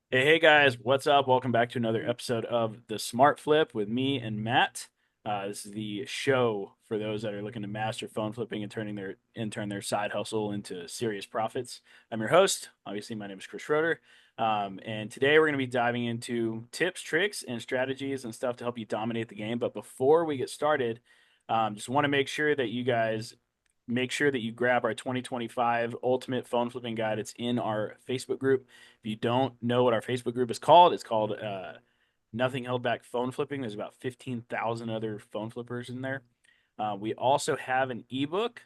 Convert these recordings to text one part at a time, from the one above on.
Hey guys, what's up? Welcome back to another episode of The Smart Flip with me and Matt. This is the show for those that are looking to master phone flipping and turn their side hustle into serious profits. I'm your host. Obviously, my name is Chris Schroeder. And today we're going to be diving into tips, tricks, and strategies and stuff to help you dominate the game. But before we get started, just want to make sure that you grab our 2025 Ultimate Phone Flipping Guide. It's in our Facebook group. If you don't know what our Facebook group is called, it's called Nothing Held Back Phone Flipping. There's about 15,000 other phone flippers in there. We also have an ebook.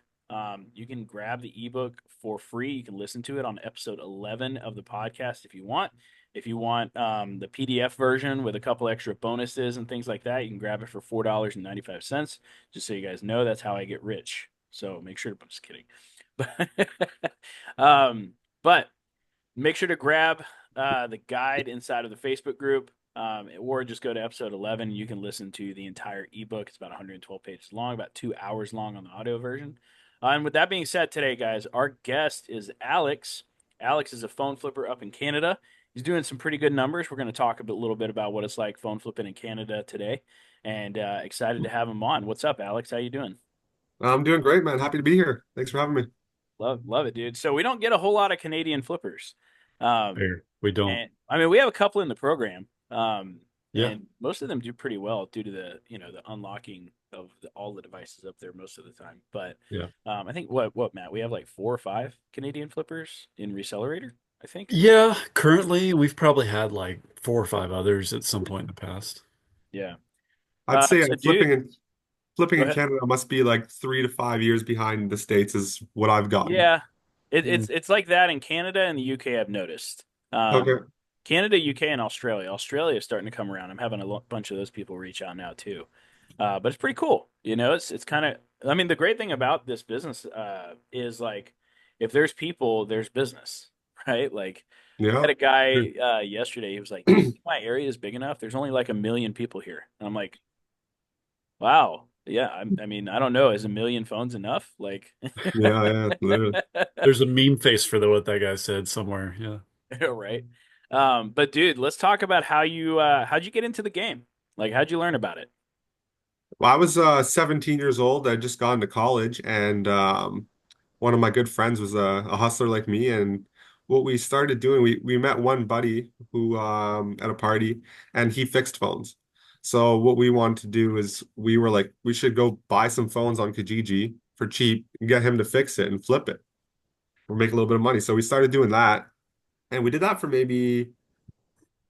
You can grab the ebook for free. You can listen to it on episode 11 of the podcast if you want. If you want the PDF version with a couple extra bonuses and things like that, you can grab it for $4.95. Just so you guys know, that's how I get rich. So make sure to, I'm just kidding. But make sure to grab the guide inside of the Facebook group, or just go to episode 11. You can listen to the entire ebook. It's about 112 pages long, about 2 hours long on the audio version. And with that being said, today, guys, our guest is Alex. Alex is a phone flipper up in Canada. He's doing some pretty good numbers. We're going to talk a little bit about what it's like phone flipping in Canada today, and excited to have him on. What's up, Alex? How you doing? I'm doing great, man. Happy to be here. Thanks for having me. Love it, dude. So we don't get a whole lot of Canadian flippers. Um, Fair. We don't. and I mean, we have a couple in the program. Yeah. And most of them do pretty well due to the unlocking of all the devices up there most of the time. But Yeah. I think Matt, we have like 4 or 5 Canadian flippers in Recelerator, I think. Yeah. Currently, we've probably had like four or five others at some point in the past. Yeah. I'd say So flipping dude, in flipping go in ahead. Canada must be like 3 to 5 years behind the States is what I've gotten. Yeah. It, Mm. it's like that in Canada and the UK, I've noticed. Okay. Canada, UK, and Australia. Australia is starting to come around. I'm having a bunch of those people reach out now too. But it's pretty cool. It's kind of. I mean, the great thing about this business is like, if there's people, there's business, right? Like, we Yeah. had a Sure. guy yesterday. He was like, "Do you think my area is big enough? There's only like 1 million people here." And I'm like, "Wow, yeah. I mean, I don't know. Is 1 million phones enough? Like, Yeah, yeah, literally. There's a meme face for what that guy said somewhere. Yeah. right?" But dude, let's talk about how'd you get into the game? Like, how'd you learn about it? Well, I was 17 years old. I just got into college, and one of my good friends was a hustler like me. And what we started doing, we met one buddy who at a party, and he fixed phones. So what we wanted to do is we were like, we should go buy some phones on Kijiji for cheap and get him to fix it and flip it or make a little bit of money. So we started doing that, and we did that for maybe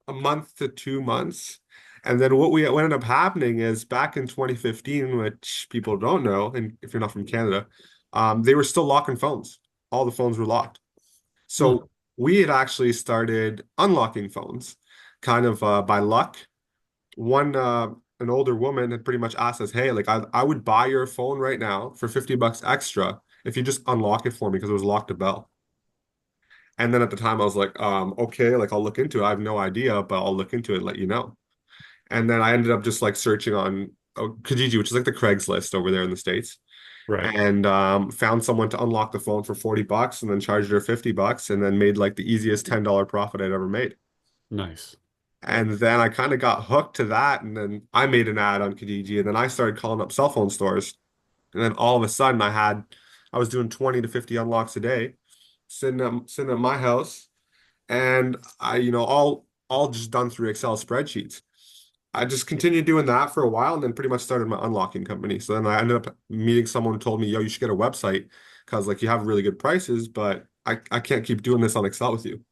a month to 2 months. And then what ended up happening is back in 2015, which people don't know, and if you're not from Canada, they were still locking phones. All the phones were locked. Huh. So we had actually started unlocking phones kind of by luck. An older woman had pretty much asked us, hey, like I would buy your phone right now for 50 bucks extra if you just unlock it for me because it was locked to bell. And then at the time I was like, okay, like I'll look into it. I have no idea, but I'll look into it and let you know. And then I ended up just like searching on Kijiji, which is like the Craigslist over there in the States, Right. and found someone to unlock the phone for 40 bucks and then charged her 50 bucks and then made like the easiest $10 profit I'd ever made. Nice. And then I kind of got hooked to that. And then I made an ad on Kijiji and then I started calling up cell phone stores. And then all of a sudden I was doing 20 to 50 unlocks a day, sitting at my house. And all just done through Excel spreadsheets. I just continued doing that for a while and then pretty much started my unlocking company. So then I ended up meeting someone who told me, yo, you should get a website because like you have really good prices, but I can't keep doing this on Excel with you.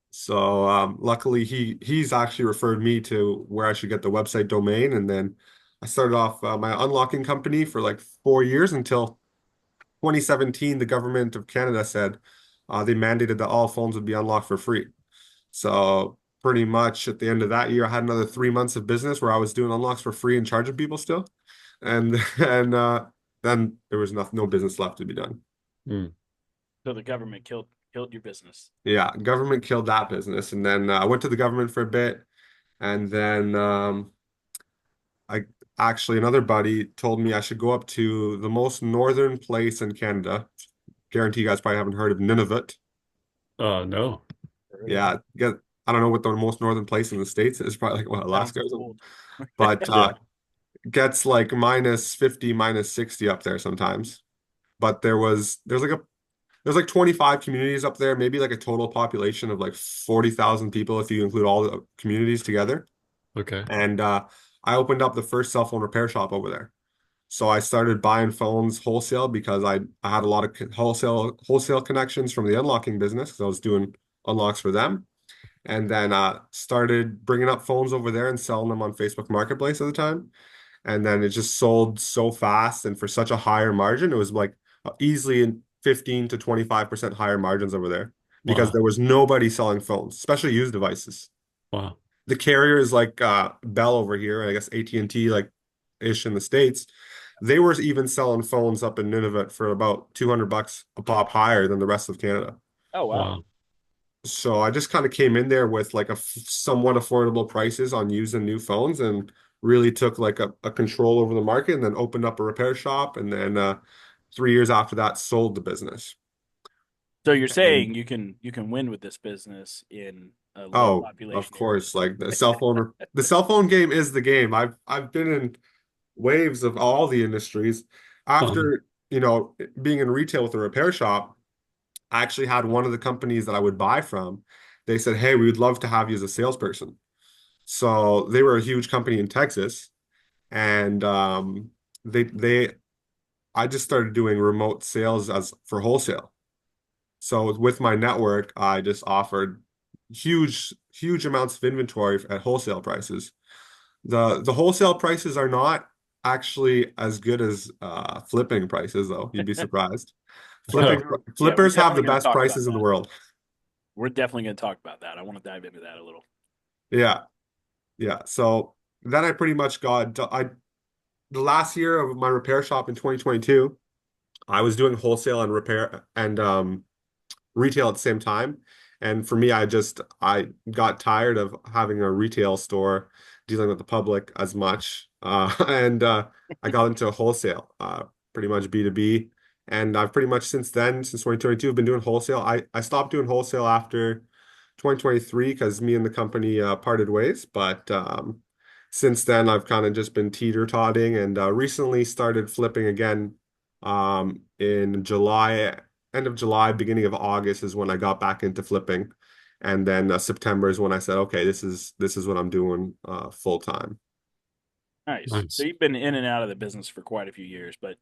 So luckily he's actually referred me to where I should get the website domain. And then I started off my unlocking company for like 4 years until 2017, the government of Canada said they mandated that all phones would be unlocked for free. So pretty much at the end of that year, I had another 3 months of business where I was doing unlocks for free and charging people still. And then there was no business left to be done. Mm. So the government killed your business. Yeah, government killed that business. And then I went to the government for a bit. And then I actually, another buddy told me I should go up to the most northern place in Canada. Guarantee you guys probably haven't heard of Nunavut. No. Yeah, get I don't know what the most northern place in the States is, probably like what, Sounds Alaska or something. cold. But Yeah. gets like minus 50, minus 60 up there sometimes. But there's like 25 communities up there, maybe like a total population of like 40,000 people if you include all the communities together. Okay. And I opened up the first cell phone repair shop over there. So I started buying phones wholesale because I had a lot of wholesale connections from the unlocking business because I was doing unlocks for them. And then started bringing up phones over there and selling them on Facebook Marketplace at the time. And then it just sold so fast and for such a higher margin. It was like easily in 15 to 25% higher margins over there because Wow. there was nobody selling phones, especially used devices. Wow. The carriers like Bell over here, and I guess AT&T like ish in the States, they were even selling phones up in Nunavut for about $200 a pop higher than the rest of Canada. Oh wow. Wow. So I just kind of came in there with like a somewhat affordable prices on used and new phones and really took like a control over the market and then opened up a repair shop and then 3 years after that sold the business. So you're And saying you can win with this business in a low oh, of population area. course, like the cell phone game is the game. I've been in waves of all the industries. Um, After, being in retail with a repair shop, I actually had one of the companies that I would buy from. They said, "Hey, we would love to have you as a salesperson." So they were a huge company in Texas, and they I just started doing remote sales as for wholesale. So with my network, I just offered huge amounts of inventory at wholesale prices. The wholesale prices are not actually as good as flipping prices, though. You'd be surprised. Yeah, Flipping yeah, we're flippers have definitely the going to best talk about prices in the that. world. We're definitely going to talk about that. I want to dive into that a little. Yeah, yeah. So then I pretty much got I the last year of my repair shop in 2022, I was doing wholesale and repair and retail at the same time. And for me, I got tired of having a retail store dealing with the public as much. And I got into wholesale, pretty much B2B. And I've pretty much since then, since 2022, have been doing wholesale. I stopped doing wholesale after 2023 because me and the company parted ways. But since then, I've kind of just been teeter-totting and recently started flipping again in July, end of July, beginning of August is when I got back into flipping. And then September is when I said, okay, this is what I'm doing full time. Nice. So nice. you've been in and out of the business for quite a few years, but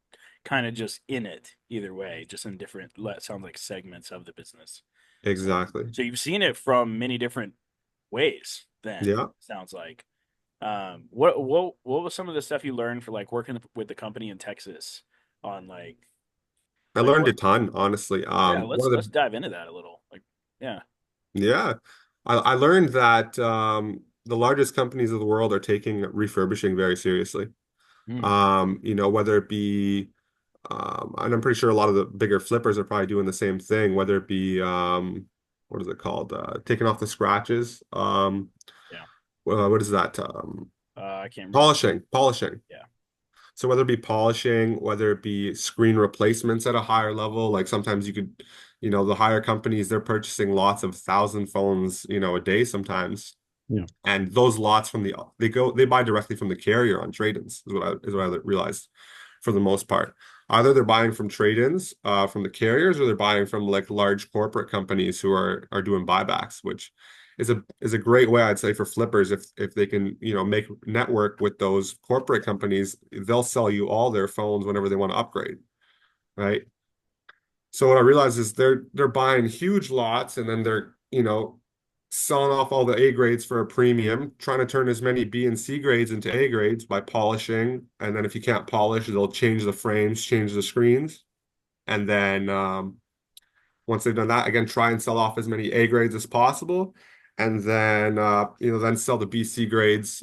kind of just in it either way, just in different, sounds like segments of the business. So, Exactly. so you've seen it from many different ways. Then Yeah. sounds like. What was some of the stuff you learned for like working with the company in Texas on I like learned what? a ton, honestly. Yeah, One of let's the dive into that a little. Like, yeah. Yeah. I learned that the largest companies of the world are taking refurbishing very seriously. Mm, Whether it be and I'm pretty sure a lot of the bigger flippers are probably doing the same thing, whether it be what is it called? Taking off the scratches. yeah. What is that? I can't remember. Polishing. Yeah. So whether it be polishing, whether it be screen replacements at a higher level, like sometimes you could, the higher companies, they're purchasing lots of 1,000 phones, a day sometimes. Yeah. And those lots they buy directly from the carrier on trade-ins is what I realized for the most part. Either they're buying from trade-ins from the carriers or they're buying from like large corporate companies who are doing buybacks, which is a great way, I'd say, for flippers if they can, make network with those corporate companies, they'll sell you all their phones whenever they want to upgrade, right? So what I realized is they're buying huge lots and then they're, selling off all the A grades for a premium, trying to turn as many B and C grades into A grades by polishing. And then if you can't polish, they'll change the frames, change the screens. And then once they've done that, again, try and sell off as many A grades as possible. And then then sell the B, C grades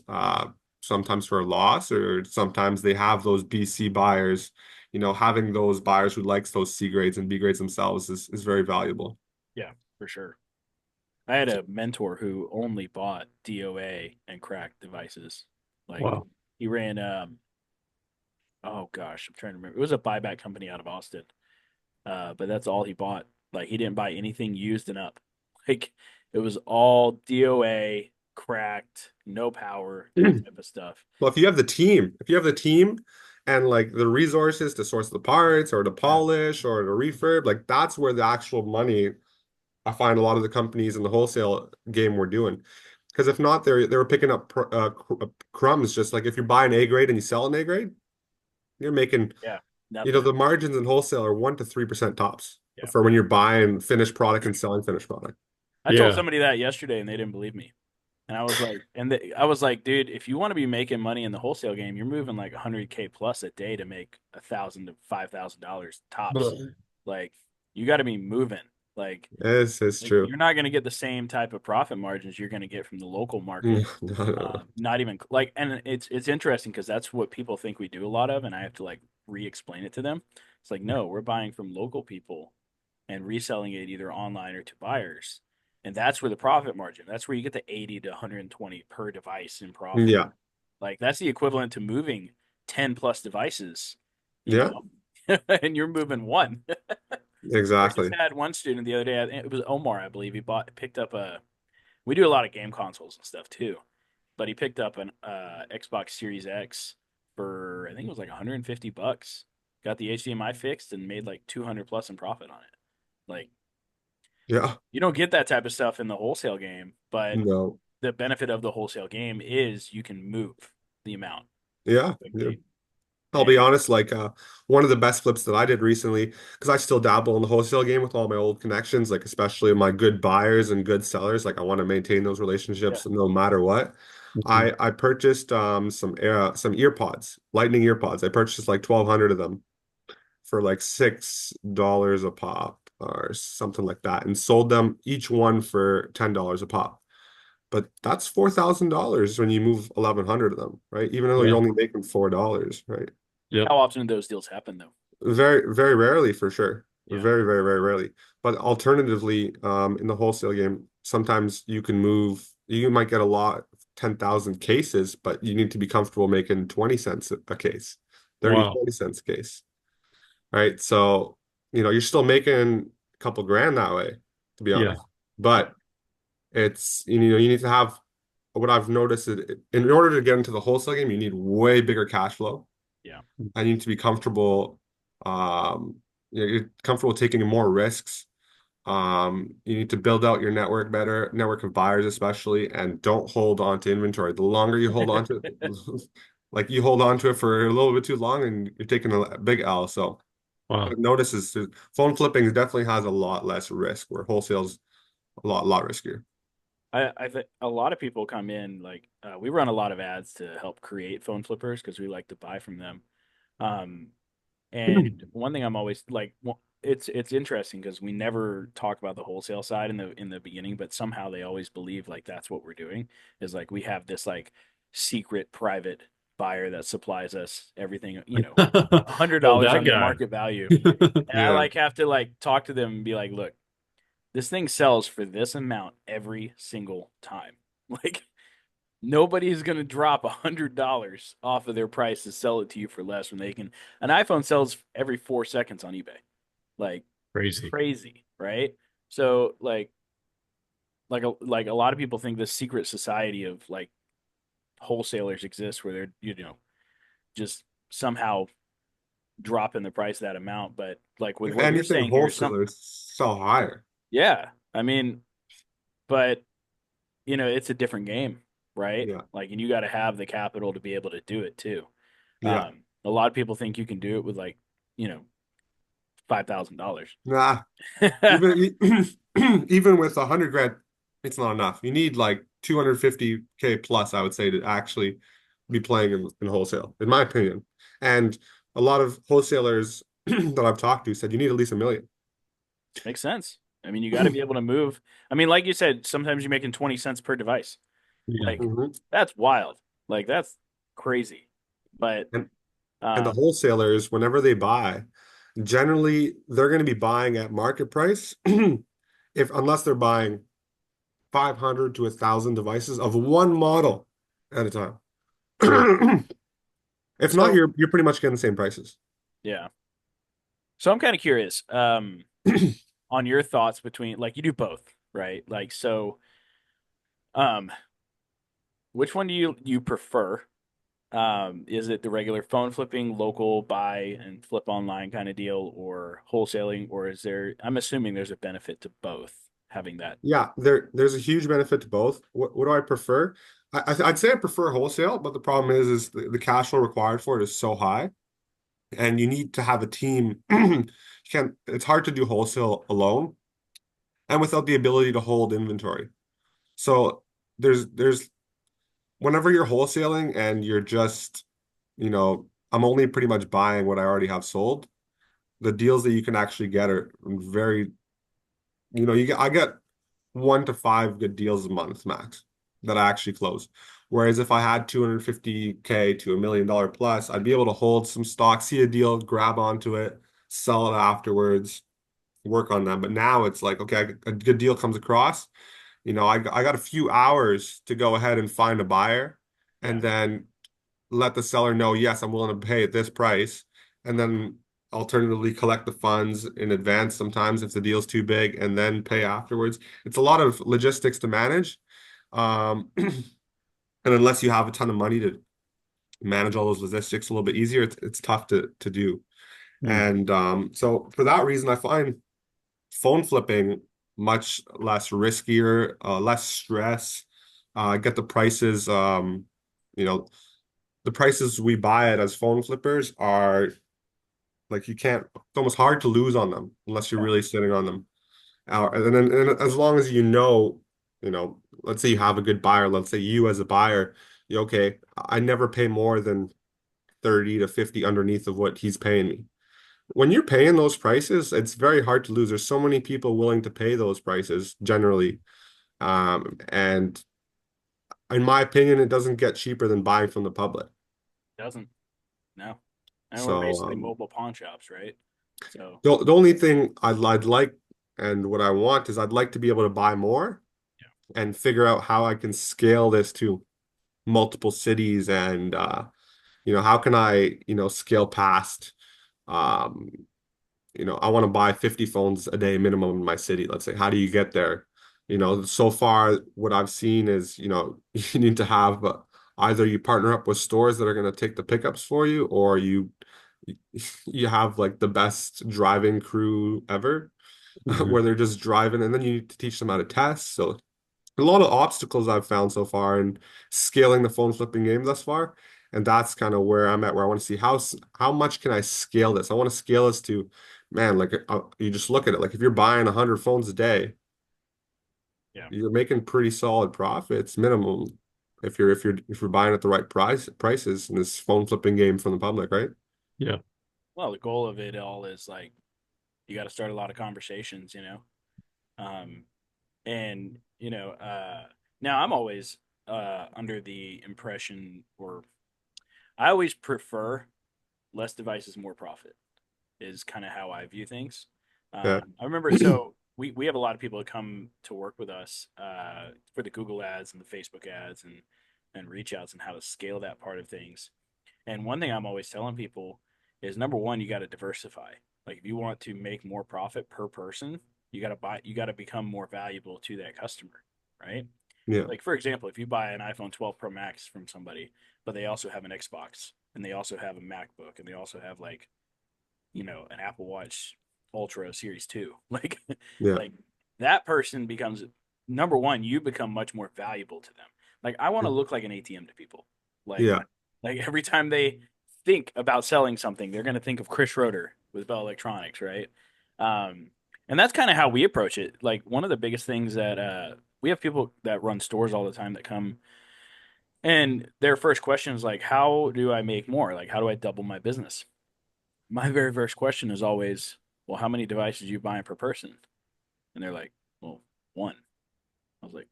sometimes for a loss, or sometimes they have those B, C buyers. Having those buyers who likes those C grades and B grades themselves is very valuable. Yeah, for sure. I had a mentor who only bought DOA and cracked devices. Like Wow. he ran oh gosh, I'm trying to remember. It was a buyback company out of Austin. But that's all he bought. Like he didn't buy anything used and up. Like it was all DOA, cracked, no power, that type of stuff. Well, if you have the team and like the resources to source the parts or to Yeah, polish or to refurb, like that's where the actual money I find a lot of the companies in the wholesale game were doing. Because if not, they were picking up crumbs. Just like if you buy an A grade and you sell an A grade, you're making, yeah, you know, nothing. the margins in wholesale are 1 to 3% tops Yeah. for when you're buying finished product and selling finished product. I told Yeah. somebody that yesterday and they didn't believe me. And I was like, I was like, dude, if you want to be making money in the wholesale game, you're moving like 100K plus a day to make $1,000 to $5,000 tops. But Like, you got to be moving. Like, This is like true. you're not going to get the same type of profit margins you're going to get from the local No, market. no, no. Not even like, and it's interesting because that's what people think we do a lot of, and I have to like re-explain it to them. It's like, no, we're buying from local people and reselling it either online or to buyers. And that's where the profit margin, that's where you get the 80 to 120 per device in profit. Yeah, Like that's the equivalent to moving 10 plus devices, you yeah, know, and you're moving one. I just exactly. had one student the other day, it was Omar, I believe. Picked up we do a lot of game consoles and stuff too, but he picked up an Xbox Series X for, I think it was like 150 bucks. Got the HDMI fixed and made like 200 plus in profit on it. Like, Yeah, you don't get that type of stuff in the wholesale game, but no, the benefit of the wholesale game is you can move the amount yeah, yeah. quickly. I'll be And honest, like one of the best flips that I did recently, because I still dabble in the wholesale game with all my old connections, like especially my good buyers and good sellers. Like I want to maintain those yeah, relationships no matter what. Mhm. I purchased some ear pods, lightning ear pods. I purchased like 1,200 of them for like $6 a pop or something like that, and sold them each one for $10 a pop. But that's $4,000 when you move 1,100 of them, right? Even though you're Yeah. only making $4, right? Yep. how often do those deals happen though? Very, very rarely for sure. Yeah, Very, very, very rarely. But alternatively, in the wholesale game, sometimes you might get a lot, 10,000 cases, but you need to be comfortable making 20 cents a case, 30, Wow. 40 cents a case, right? So, you're still making a couple grand that way, to be Yeah. honest. But you need to have what I've noticed is in order to get into the wholesale game, you need way bigger cash flow. yeah. I need to be comfortable. Um, you're comfortable taking more risks. You need to build out your network better, network of buyers especially, and don't hold on to inventory. The longer you hold on to it, like you hold on to it for a little bit too long, and you're taking a big L. So what Wow. I've noticed is phone flipping definitely has a lot less risk, where wholesale's a lot riskier. I think a lot of people come in like we run a lot of ads to help create phone flippers because we like to buy from them. Um, And one thing I'm always like, it's interesting because we never talk about the wholesale side in the beginning, but somehow they always believe like that's what we're doing is like we have this like secret private buyer that supplies us everything, hundred Oh, dollars that under guy. market value. And I Yeah. like have to like talk to them and be like, look, this thing sells for this amount every single time. Like nobody's going to drop $100 off of their price to sell it to you for less when they can. An iPhone sells every 4 seconds on eBay, like Crazy. crazy, right? So like a lot of people think this secret society of like wholesalers exists where they're just somehow dropping the price that amount, but like with If what you're anything, saying here, some wholesalers sell higher. yeah, I mean, but it's a different game, right? Yeah. Like, and you got to have the capital to be able to do it too. Yeah. A lot of people think you can do it with like, $5,000. Nah. Even even with 100 grand, it's not enough. You need like 250K plus, I would say, to actually be playing in wholesale, in my opinion. And a lot of wholesalers that I've talked to said you need at least 1 million. Makes sense. I mean, you got to be able to move. I mean, like you said, sometimes you're making 20 cents per device. Yeah. Like, Mhm. that's wild. Like, that's crazy. But, And and the um, wholesalers, whenever they buy, generally they're going to be buying at market price, if unless they're buying 500 to 1,000 devices of one model at a time. Sure. If not, so you're pretty much getting the same prices. yeah. So I'm kind of curious, on your thoughts between, like, you do both. right? Like so, um, which one do you prefer? Is it the regular phone flipping, local buy and flip online kind of deal, or wholesaling, or is there? I'm assuming there's a benefit to both having that. Yeah, there's a huge benefit to both. What do I prefer? I'd say I prefer wholesale, but the problem is the cash flow required for it is so high, and you need to have a team. You can't, it's hard to do wholesale alone and without the ability to hold inventory. So there's whenever you're wholesaling and you're just, I'm only pretty much buying what I already have sold. The deals that you can actually get are very, I get 1 to 5 good deals a month max that I actually close. Whereas if I had 250K to $1 million plus, I'd be able to hold some stock, see a deal, grab onto it, sell it afterwards, work on them. But now it's like, okay, a good deal comes across. I got a few hours to go ahead and find a buyer Yeah, and then let the seller know, yes, I'm willing to pay at this price. And then alternatively collect the funds in advance sometimes if the deal's too big and then pay afterwards. It's a lot of logistics to manage. And unless you have a ton of money to manage all those logistics a little bit easier, it's tough to do. Hmm. And so for that reason, I find phone flipping much less riskier, less stress. Get the prices, you know, the prices we buy it as phone flippers are like you can't, it's almost hard to lose on them unless you're yeah, really sitting on them. And as long as let's say you have a good buyer, let's say you as a buyer, okay, I never pay more than 30 to 50 underneath of what he's paying me. When you're paying those prices, it's very hard to lose. There's so many people willing to pay those prices generally. And in my opinion, it doesn't get cheaper than buying from the public. doesn't no, and we're So basically mobile pawn shops, right? So the only thing I'd like and what I want is I'd like to be able to buy more yeah, and figure out how I can scale this to multiple cities and how can I, scale past um, I want to buy 50 phones a day minimum in my city. Let's say, how do you get there? So far what I've seen is, you need to have either you partner up with stores that are going to take the pickups for you, or you have like the best driving crew ever, Hmm. where they're just driving, and then you need to teach them how to test. So a lot of obstacles I've found so far in scaling the phone flipping game thus far. And that's kind of where I'm at, where I want to see how much can I scale this? I want to scale this to, man, like you just look at it. Like if you're buying 100 phones a day, yeah. you're making pretty solid profits minimum if you're buying at the right prices in this phone flipping game from the public, right? Yeah. Well, the goal of it all is like you got to start a lot of conversations, um, and now I'm always under the impression, or I always prefer less devices, more profit is kind of how I view things. Yeah. I remember, so we have a lot of people that come to work with us for the Google ads and the Facebook ads and reach outs and how to scale that part of things. And one thing I'm always telling people is number one, you got to diversify. Like if you want to make more profit per person, you got to become more valuable to that customer, right? Yeah. Like for example, if you buy an iPhone 12 Pro Max from somebody, but they also have an Xbox and they also have a MacBook and they also have like an Apple Watch Ultra Series 2. Yeah. Like that person becomes number one, you become much more valuable to them. Like I want to look like an ATM to people. Like Yeah. like every time they think about selling something, they're going to think of Chris Schroeder with Bell Electronics, right? Um, and that's kind of how we approach it. Like one of the biggest things that we have people that run stores all the time that come and their first question is like, how do I make more? Like, how do I double my business? My very first question is always, well, how many devices are you buying per person? And they're like, well, one. I was like,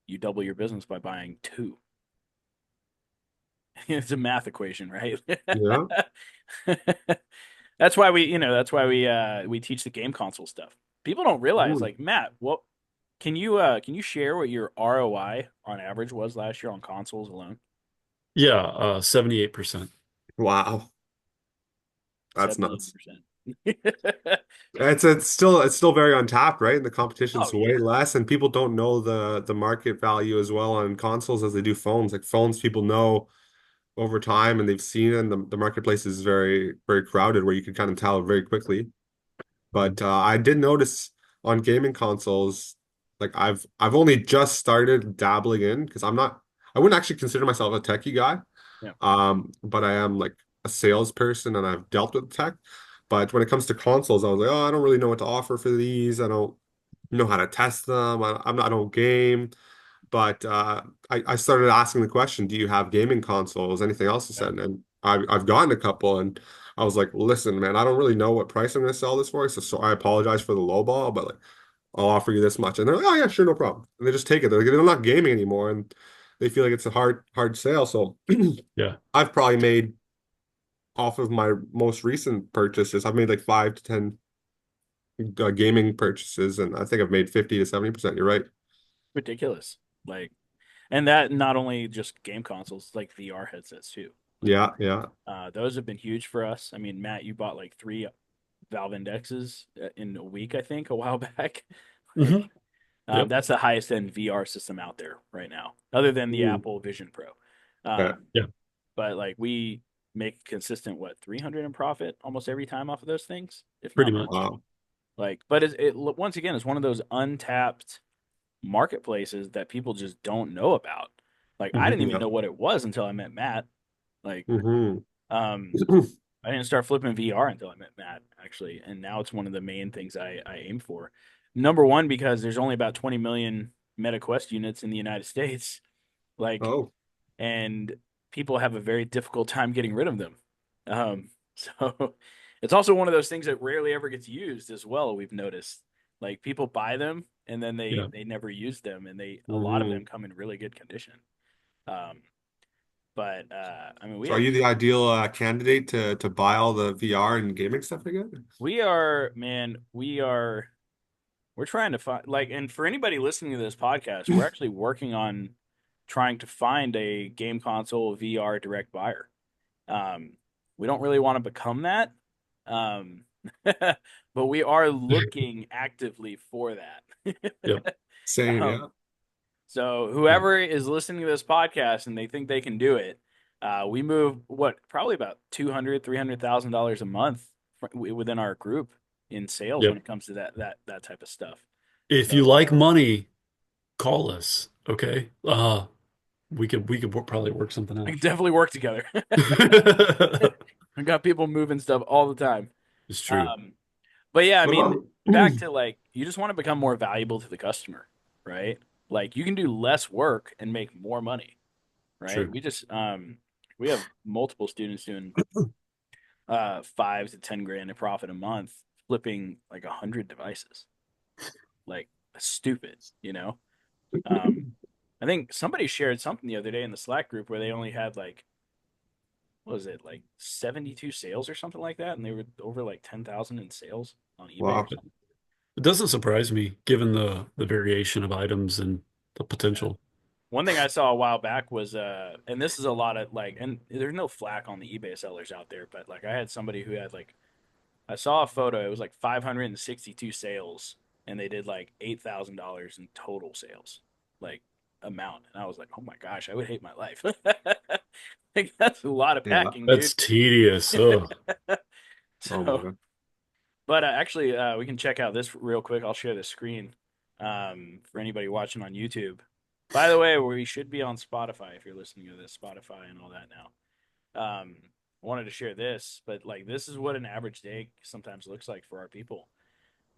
you double your business by buying two. It's a math equation, right? Yeah. That's why we teach the game console stuff. People don't realize, Mm. like, Matt, what can you share what your ROI on average was last year on consoles alone? Yeah, 78%. Wow. That's nuts. 78%. It's still very untapped, right? And the Oh competition's way yeah, less, and people don't know the market value as well on consoles as they do phones. Like phones, people know over time and they've seen it, and the marketplace is very, very crowded where you can kind of tell very quickly. But I did notice on gaming consoles, like I've only just started dabbling in because I wouldn't actually consider myself a techie guy. yeah, But I am like a salesperson and I've dealt with tech. But when it comes to consoles, I was like, oh, I don't really know what to offer for these. I don't know how to test them. I don't game. But I started asking the question, do you have gaming consoles? Anything else to yeah. send? And I've gotten a couple, and I was like, listen, man, I don't really know what price I'm going to sell this for. So I apologize for the low ball, but like I'll offer you this much. And they're like, oh yeah, sure, no problem. And they just take it. They're not gaming anymore, and they feel like it's a hard sale. So Yeah. I've probably made off of my most recent purchases, I've made like 5 to 10 gaming purchases, and I think I've made 50 to 70%. You're right. Ridiculous. Like, and that not only just game consoles, like VR headsets too. Like, Yeah, yeah. those have been huge for us. I mean, Matt, you bought like three Valve Indexes in a week, I think, a while back. Like, Hmm. Yep. that's the highest end VR system out there right now, other than the Mm, Apple Vision Pro. okay. Yeah. But like we make consistent what 300 in profit almost every time off of those things, if Pretty not more. much. Wow. Like, but it once again is one of those untapped marketplaces that people just don't know about. Like I Hmm. didn't even Yeah. know what it was until I met Matt. Like, Hmm. um, I didn't start flipping VR until I met Matt actually, and now it's one of the main things I aim for. Number one, because there's only about 20 million MetaQuest units in the United States. Like, Oh. and people have a very difficult time getting rid of them. So it's also one of those things that rarely ever gets used as well. We've noticed, like people buy them and then they Yeah. they never use them, and they a lot of Hmm. them come in really good condition. Um, but I mean, So are you the ideal candidate to buy all the VR and gaming stuff again? we are man, we're trying to find like, and for anybody listening to this podcast, we're actually working on trying to find a game console VR direct buyer. Um, we don't really want to become that, um, but we are looking actively for Yep. that. Same, um, yeah. so whoever is listening to this podcast and they think they can do it, we move what probably about 200, $300,000 a month within our group in sales when Yep. it comes to that type of stuff. If you So like money, call us. Okay. We could probably work something I out. can definitely work together. I've got people moving stuff all the time. It's true. Um, But yeah, I What mean, about back to like you just want to become more valuable to the customer, right? Like you can do less work and make more money, right? True. We have multiple students doing 5 to 10 grand in profit a month, flipping like 100 devices. Like that's stupid, you know? Um I think somebody shared something the other day in the Slack group where they only had like what was it, like 72 sales or something like that, and they were over like 10,000 in sales on eBay or wow. something. It doesn't surprise me given the variation of items and the Yeah. potential. One thing I saw a while back was and this is a lot of like, and there's no flack on the eBay sellers out there, but like I had somebody who had like, I saw a photo, it was like 562 sales and they did like $8,000 in total sales, like amount. And I was like, "Oh my gosh, I would hate my life." Like that's a lot of Yeah. packing, dude. That's tedious. Ugh. Oh my So, God. but actually, we can check out this real quick. I'll share the screen for anybody watching on YouTube. By the way, we should be on Spotify if you're listening to this, Spotify and all that now. I wanted to share this, but like this is what an average day sometimes looks like for our people.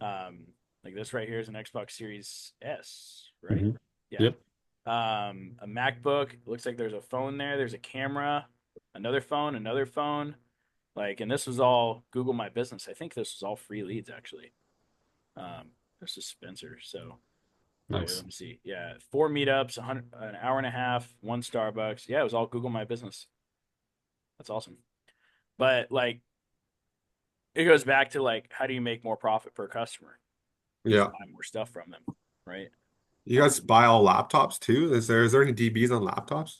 Um, like this right here is an Xbox Series S, right? Mhm. Yeah. Yep. A MacBook. It looks like there's a phone there. There's a camera, another phone, another phone. Like, and this was all Google My Business. I think this was all free leads actually. This is Spencer. So, oh wait, Nice. let me see. Yeah, 4 meetups, an hour and a half, one Starbucks. Yeah, it was all Google My Business. That's awesome. But like, it goes back to like, how do you make more profit per customer? You just Yeah. buy more stuff from them, right? You guys Um, buy all laptops too? Is there any DBs on laptops?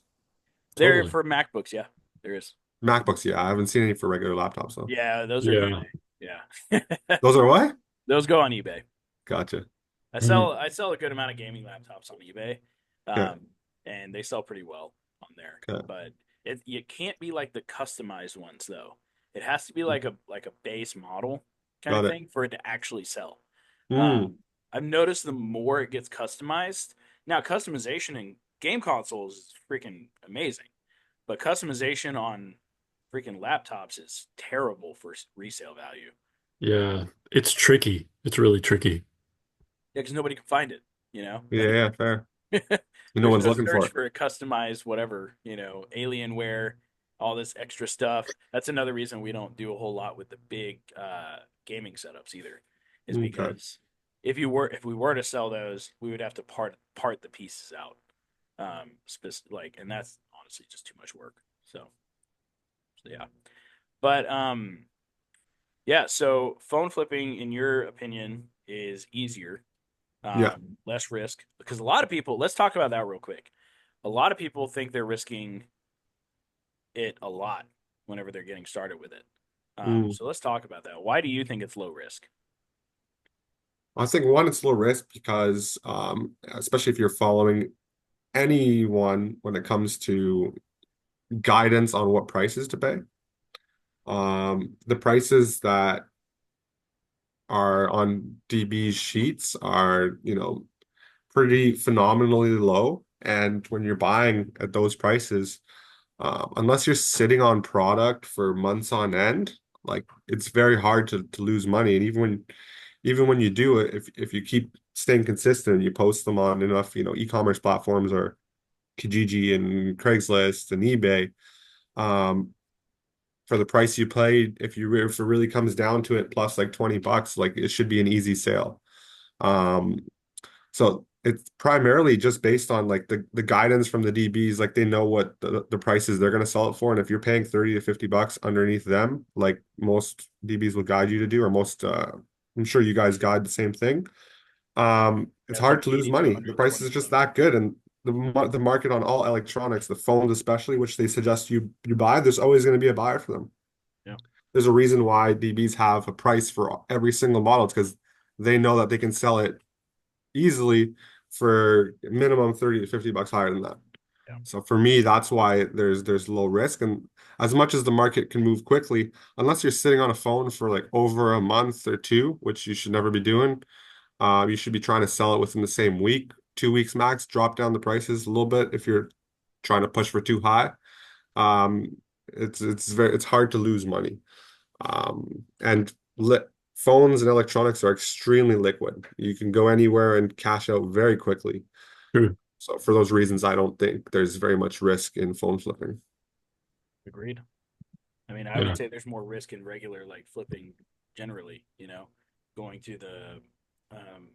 there Totally. for MacBooks, yeah, there is. MacBooks, yeah. I haven't seen any for regular laptops though. Yeah, those are Yeah. new. Yeah. Those are what? Those go on eBay. Gotcha. I sell a good amount of gaming laptops on eBay, Okay. um, and they sell pretty well on there. Okay. But it can't be like the customized ones though. It has to be like a base model kind of Got it. thing for it to actually sell. Mm, Um, I've noticed the more it gets customized, now customization in game consoles is freaking amazing, but customization on freaking laptops is terrible for resale value. Yeah, it's tricky. It's really tricky. Yeah, because nobody can find it. You know, yeah, like yeah, fair. No there's one's no looking for search it. for a customized whatever, Alienware, all this extra stuff. That's another reason we don't do a whole lot with the big gaming setups either, is Okay. because if we were to sell those, we would have to part the pieces out, and that's honestly just too much work. So yeah, but yeah. So phone flipping, in your opinion, is easier, Yeah. less risk, because a lot of people. Let's talk about that real quick. A lot of people think they're risking it a lot whenever they're getting started with it. Mm. So let's talk about that. Why do you think it's low risk? I think one, it's low risk because, especially if you're following anyone when it comes to guidance on what prices to pay. The prices that are on DB's sheets are, pretty phenomenally low. And when you're buying at those prices, unless you're sitting on product for months on end, like it's very hard to lose money. And even when you do it, if you keep staying consistent, you post them on enough, e-commerce platforms or Kijiji and Craigslist and eBay, um, for the price you paid, if it really comes down to it, plus like $20, like it should be an easy sale. Um, so it's primarily just based on like the guidance from the DBs, like they know what the prices they're going to sell it for. And if you're paying 30 to $50 underneath them, like most DBs will guide you to do, or most I'm sure you guys guide the same thing. It's That's like hard to lose 80 to money. The price is 120 just something. that good. And the market on all electronics, the phones especially, which they suggest you buy, there's always going to be a buyer for them. Yeah. There's a reason why DBs have a price for every single model. It's because they know that they can sell it easily for minimum 30 to $50 higher than that. Yeah. So for me, that's why there's low risk. And as much as the market can move quickly, unless you're sitting on a phone for like over a month or two, which you should never be doing, you should be trying to sell it within the same week, 2 weeks max, drop down the prices a little bit if you're trying to push for too high. Um, it's hard to lose money. And phones and electronics are extremely liquid. You can go anywhere and cash out very quickly. True. So for those reasons, I don't think there's very much risk in phone flipping. Agreed. I mean, I would Yeah. say there's more risk in regular like flipping generally, going to um,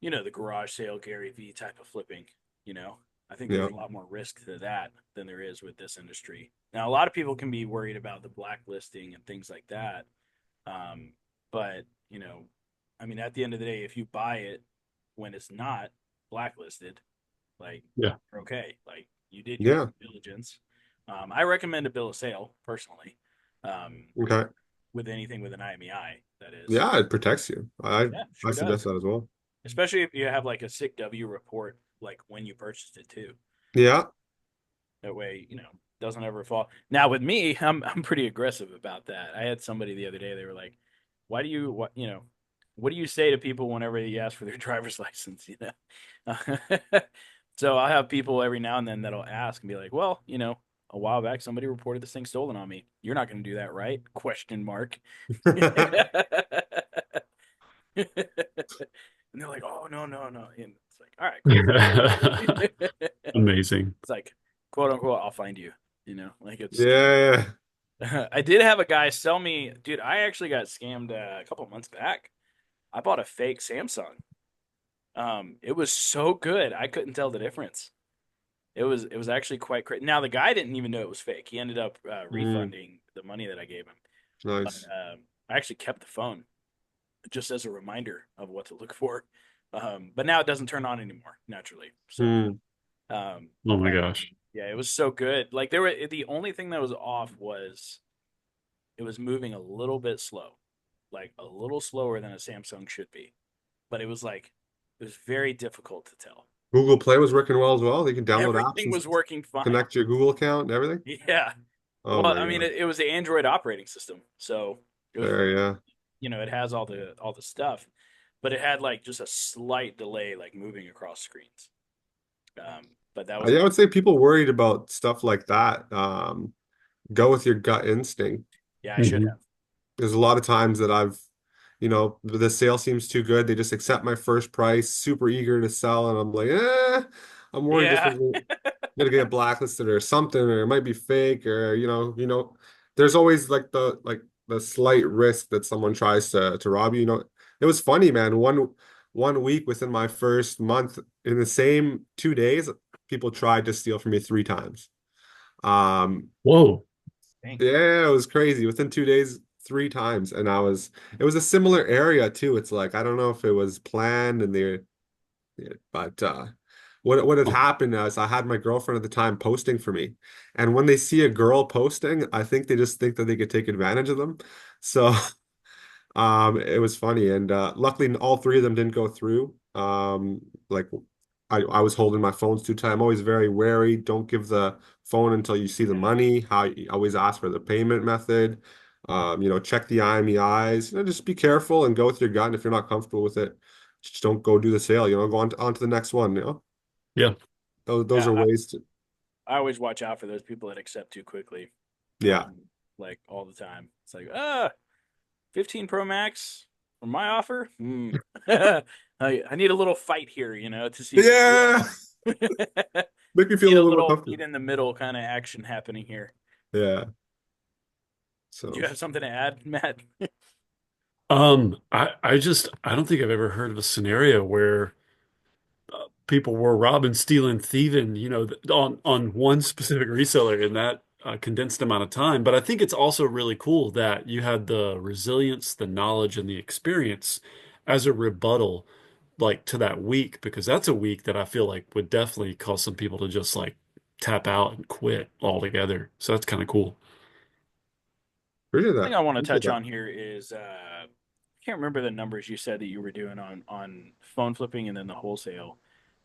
the garage sale Gary V type of flipping, you know. I think there's Yeah. a lot more risk to that than there is with this industry. Now, a lot of people can be worried about the blacklisting and things like that. Um, but, I mean, at the end of the day, if you buy it when it's not blacklisted, like, Yeah. you're okay. Like, you did your Yeah. due diligence. I recommend a bill of sale personally, um, Okay. with anything with an IMEI, that is. Yeah, it protects you. I Yeah, I sure suggest does. that as well. Especially if you have like a sick W report, like when you purchased it too. Yeah. That way, doesn't ever fall. Now with me, I'm pretty aggressive about that. I had somebody the other day. They were like, "Why do you what do you say to people whenever you ask for their driver's license?" So I'll have people every now and then that'll ask and be like, "Well, a while back somebody reported this thing stolen on me. You're not going to do that, right?" Question mark. And they're like, "Oh, no, no, no." And it's like, "All right, cool." Amazing. It's like, quote unquote, I'll find you. Like it's. Yeah. I did have a guy sell me, dude. I actually got scammed a couple months back. I bought a fake Samsung. It was so good, I couldn't tell the difference. It was actually quite crazy. Now the guy didn't even know it was fake. He ended up Mm, refunding the money that I gave him. But nice. I actually kept the phone just as a reminder of what to look for. But now it doesn't turn on anymore naturally. So, Mm, Oh my but gosh. yeah, it was so good. Like the only thing that was off was it was moving a little bit slow, like a little slower than a Samsung should be. But it was very difficult to tell. Google Play was working well as well. You can download apps Everything and was working fine. connect your Google account and everything. Yeah. Oh Well, my I mean, God. it was the Android operating system, so it was, There, yeah. it has all the stuff, but it had like just a slight delay, like moving across screens. But that was Yeah, I about would say people worried about stuff like that. Go with your gut instinct. yeah, I should Hmm. have. There's a lot of times that the sale seems too good. They just accept my first price, super eager to sell, and I'm like, I'm worried this Yeah, one's gonna get blacklisted or something, or it might be fake, or there's always like the slight risk that someone tries to rob you. It was funny, man. One week within my first month, in the same 2 days, people tried to steal from me 3 times. Um, Whoa. dang. yeah, it was crazy. Within 2 days, 3 times, and it was a similar area too. It's like I don't know if it was planned and but what had happened is I had my girlfriend at the time posting for me, and when they see a girl posting, I think they just think that they could take advantage of them. So it was funny, and luckily all three of them didn't go through. Like I was holding my phones too tight. I'm always very wary. Don't give the phone until you see the Yeah, money. How you always ask for the payment method. Check the IMEIs. Just be careful and go with your gut. And if you're not comfortable with it, just don't go do the sale. Go on to the next one. Yeah. Those yeah. are ways to. I always watch out for those people that accept too quickly, Yeah. like all the time. It's like 15 Pro Max for my offer. I need a little fight here, to see who Yeah. Make me feel a need a little more little meet comfortable. in the middle kind of action happening here. Yeah. Do So you have something to add, Matt? I don't think I've ever heard of a scenario where people were robbing, stealing, thieving, on one specific reseller in that condensed amount of time. But I think it's also really cool that you had the resilience, the knowledge, and the experience as a rebuttal, like to that week, because that's a week that I feel like would definitely cause some people to just like tap out and quit altogether. So that's kind of cool. appreciate Thing that. I want to Appreciate touch that. on here is I can't remember the numbers you said that you were doing on phone flipping and then the wholesale.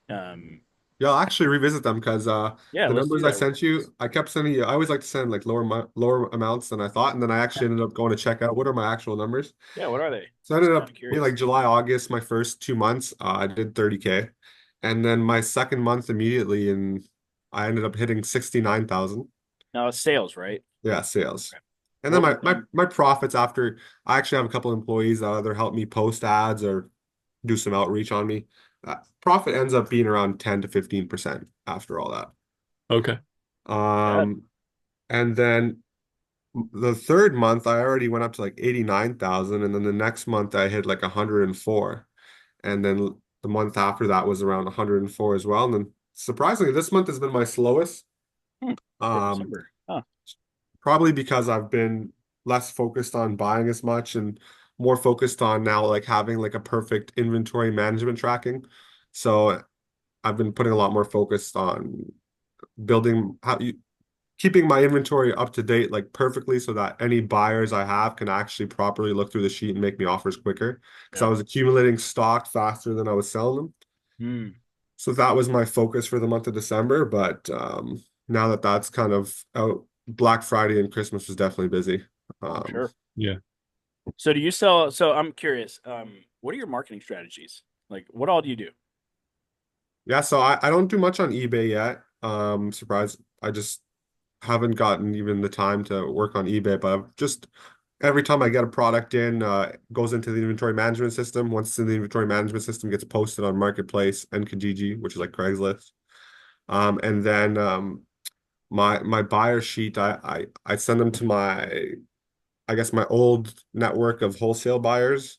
Um, Yeah, I'll actually revisit them because yeah, the let's do numbers I that real sent quick. you, I kept sending you. I always like to send like lower amounts than I thought, and then I actually ended up going to check out what are my actual numbers. Yeah, what are they? So I Just ended kind up of in like curious. July, August, my first 2 months, I did 30K, and then my second month immediately, and I ended up hitting 69,000. Now it's sales, right? Yeah, sales. Okay. And then What my was my my profits after I actually have a couple employees that either help me post ads or do some outreach on me. Profit ends up being around 10 to 15% after all that. Okay. that? Um, and then the third month I already went up to like 89,000, and then the next month I hit like 104. And then the month after that was around 104 as well. And then surprisingly, this month has been my slowest. Hmm, for Um, December. Huh. Probably because I've been less focused on buying as much and more focused on now like having like a perfect inventory management tracking. So I've been putting a lot more focus on building keeping my inventory up to date like perfectly so that any buyers I have can actually properly look through the sheet and make me offers quicker because I Yeah. was accumulating stock faster than I was selling them. Hmm. So that was my focus for the month of December. But now that that's kind of out, Black Friday and Christmas was definitely busy. I'm Um, sure. Yeah. So do you sell? So I'm curious. What are your marketing strategies? Like, what all do you do? yeah, so I don't do much on eBay yet. Surprised. I just haven't gotten even the time to work on eBay, but I've just every time I get a product in, it goes into the inventory management system. Once it's in the inventory management system, gets posted on Marketplace and Kijiji, which is like Craigslist. And then my buyer sheet, I send them to I guess my old network of wholesale buyers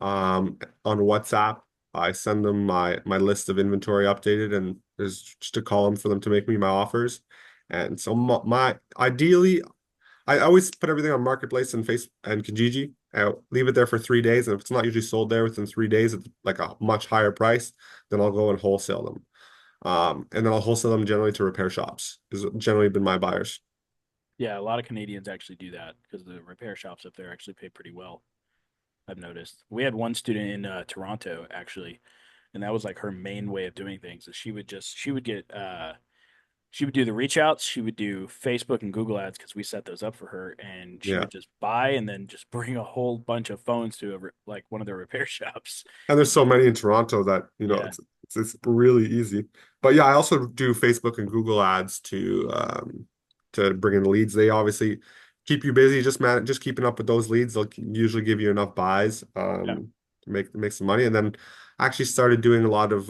on WhatsApp. I send them my list of inventory updated, and there's just a column for them to make me my offers. And so my ideally, I always put everything on Marketplace and Face and Kijiji. I'll leave it there for 3 days, and if it's not usually sold there within 3 days at like a much higher price, then I'll go and wholesale them. And then I'll wholesale them generally to repair shops. Has generally been my buyers. Yeah, a lot of Canadians actually do that because the repair shops up there actually pay pretty well. I've noticed. We had one student in Toronto actually, and that was like her main way of doing things. Is she would do the reach outs, she would do Facebook and Google ads because we set those up for her, and she Yeah. would just buy and then just bring a whole bunch of phones to like one of their repair shops. And there's so many in Toronto that, Yeah, it's really easy. But yeah, I also do Facebook and Google ads to bring in leads. They obviously keep you busy, just keeping up with those leads. They'll usually give you enough buys yeah, to make some money. And then I actually started doing a lot of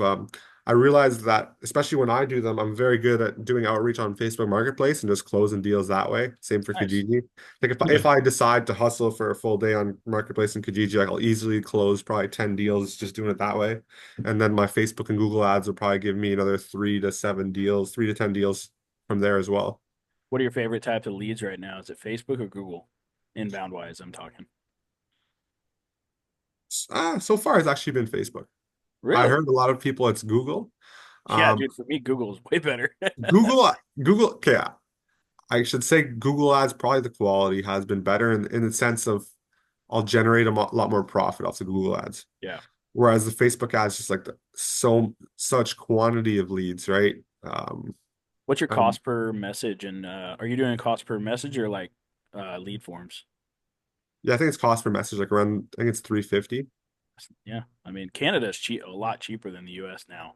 I realized that especially when I do them, I'm very good at doing outreach on Facebook Marketplace and just closing deals that way. Same for nice. Kijiji. Like Yeah. if I decide to hustle for a full day on Marketplace and Kijiji, like I'll easily close probably 10 deals just doing it that way. And then my Facebook and Google ads will probably give me another 3 to 7 deals, 3 to 10 deals from there as well. What are your favorite types of leads right now? Is it Facebook or Google? Inbound wise, I'm talking. So far it's actually been Facebook. I Really? heard a lot of people it's Google. Yeah, Um, dude, for me, Google is way better. Google, okay, I should say Google ads probably the quality has been better in the sense of I'll generate a lot more profit off the Google ads. Yeah. Whereas the Facebook ads just like such quantity of leads, right? What's your Um, cost per message? And are you doing a cost per message or like lead forms? yeah, I think it's cost per message like around I think it's 350. Yeah, I mean Canada is cheap, a lot cheaper than the U.S. now.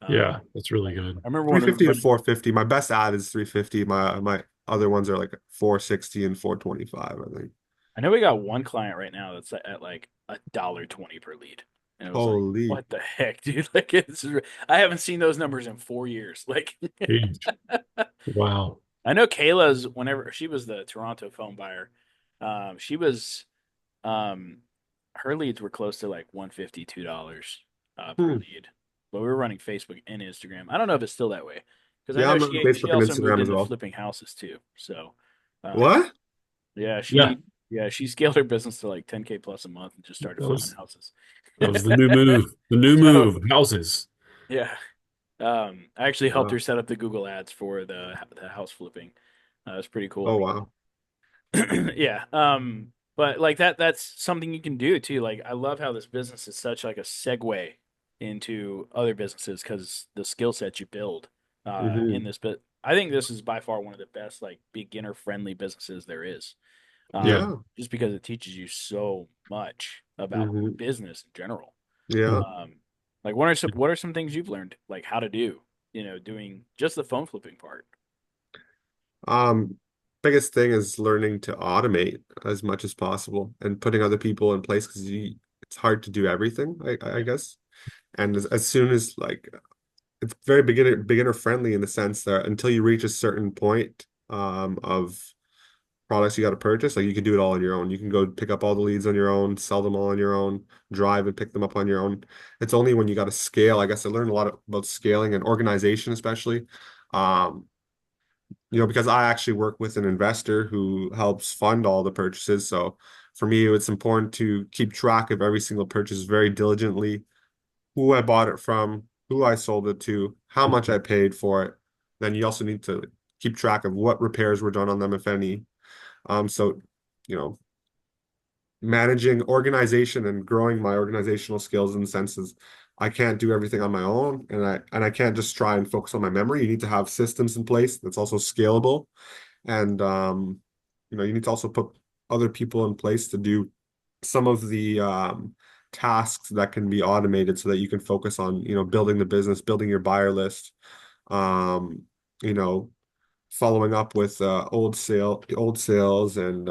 Yeah, Um, that's really like good. I remember when we were 350 to running. 450. My best ad is 350. My other ones are like 460 and 425, I think. I know we got one client right now that's at like $1.20 per lead, and it was like, Holy. what the heck, dude? Like I haven't seen those numbers in 4 years. Like, Huge. Wow. I know Kayla's whenever she was the Toronto phone buyer, she was um her leads were close to like $152 per Hmm. lead. But we were running Facebook and Instagram. I don't know if it's still that way because I Yeah, know I'm on she Facebook and also moved Instagram as into well. flipping houses too. So um What? yeah, Yeah, she scaled her business to like 10K plus a month and just started that flipping was houses. that was the new move. The new So move. Houses. yeah. I actually helped her Wow. set up the Google ads for the house flipping. It's pretty Oh, cool. wow. Yeah. But like that's something you can do too. Like I love how this business is such like a segue into other businesses because the skill set you build in Hmm. this. But I think this is by far one of the best like beginner friendly businesses there is. Yeah. Just because it teaches you so much about Hmm. business in general. Yeah. Um, like what are some things you've learned like how to do, doing just the phone flipping part? Um, Biggest thing is learning to automate as much as possible and putting other people in place because it's hard to do everything, I Yeah. guess. And as soon as like it's very beginner friendly in the sense that until you reach a certain point of products you got to purchase, like you can do it all on your own. You can go pick up all the leads on your own, sell them all on your own, drive and pick them up on your own. It's only when you got to scale. I guess I learned a lot about scaling and organization, especially. Um, because I actually work with an investor who helps fund all the purchases. So for me, it's important to keep track of every single purchase very diligently, who I bought it from, who I sold it to, how much I paid for it. Then you also need to keep track of what repairs were done on them, if any. So, you know, managing organization and growing my organizational skills in the senses I can't do everything on my own, and I can't just try and focus on my memory. You need to have systems in place that's also scalable, and you need to also put other people in place to do some of the tasks that can be automated so that you can focus on, building the business, building your buyer list, um, you know, following up with old sales, and